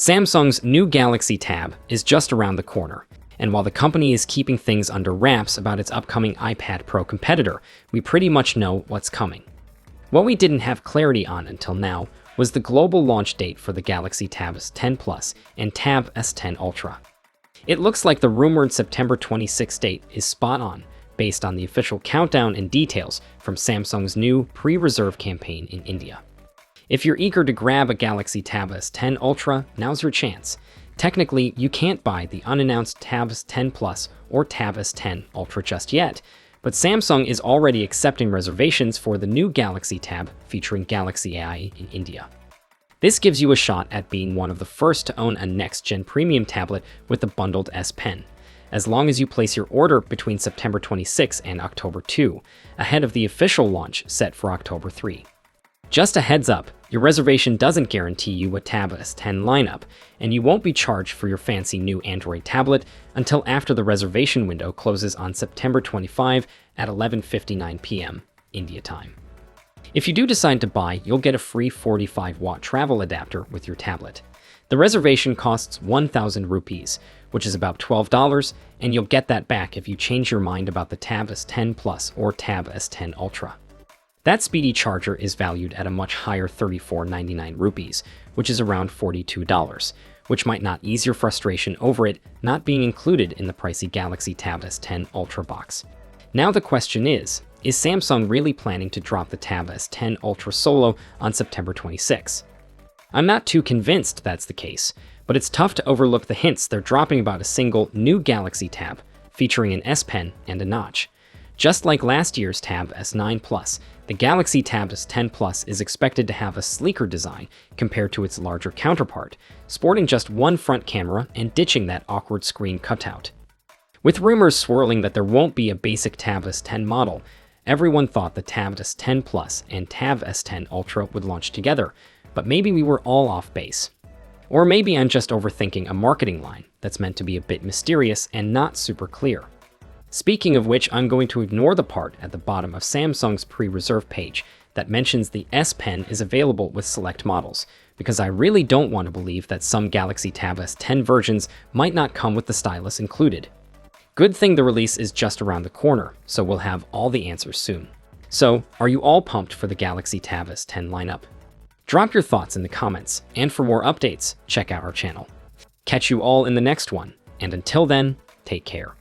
Samsung's new Galaxy Tab is just around the corner, and while the company is keeping things under wraps about its upcoming iPad Pro competitor, we pretty much know what's coming. What we didn't have clarity on until now was the global launch date for the Galaxy Tab S10 Plus and Tab S10 Ultra. It looks like the rumored September 26 date is spot on, based on the official countdown and details from Samsung's new pre-reserve campaign in India. If you're eager to grab a Galaxy Tab S10 Ultra, now's your chance. Technically, you can't buy the unannounced Tab S10 Plus or Tab S10 Ultra just yet, but Samsung is already accepting reservations for the new Galaxy Tab featuring Galaxy AI in India. This gives you a shot at being one of the first to own a next-gen premium tablet with the bundled S Pen, as long as you place your order between September 26 and October 2, ahead of the official launch set for October 3. Just a heads up, your reservation doesn't guarantee you a Tab S10 lineup, and you won't be charged for your fancy new Android tablet until after the reservation window closes on September 25 at 11:59 p.m. India time. If you do decide to buy, you'll get a free 45-watt travel adapter with your tablet. The reservation costs 1,000 rupees, which is about $12, and you'll get that back if you change your mind about the Tab S10 Plus or Tab S10 Ultra. That speedy charger is valued at a much higher 34.99 rupees, which is around $42, which might not ease your frustration over it not being included in the pricey Galaxy Tab S10 Ultra box. Now the question is Samsung really planning to drop the Tab S10 Ultra solo on September 26? I'm not too convinced that's the case, but it's tough to overlook the hints they're dropping about a single new Galaxy Tab featuring an S Pen and a notch. Just like last year's Tab S9 Plus, the Galaxy Tab S10 Plus is expected to have a sleeker design compared to its larger counterpart, sporting just one front camera and ditching that awkward screen cutout. With rumors swirling that there won't be a basic Tab S10 model, everyone thought the Tab S10 Plus and Tab S10 Ultra would launch together, but maybe we were all off base. Or maybe I'm just overthinking a marketing line that's meant to be a bit mysterious and not super clear. Speaking of which, I'm going to ignore the part at the bottom of Samsung's pre-reserve page that mentions the S Pen is available with select models, because I really don't want to believe that some Galaxy Tab S10 versions might not come with the stylus included. Good thing the release is just around the corner, so we'll have all the answers soon. So, are you all pumped for the Galaxy Tab S10 lineup? Drop your thoughts in the comments, and for more updates, check out our channel. Catch you all in the next one, and until then, take care.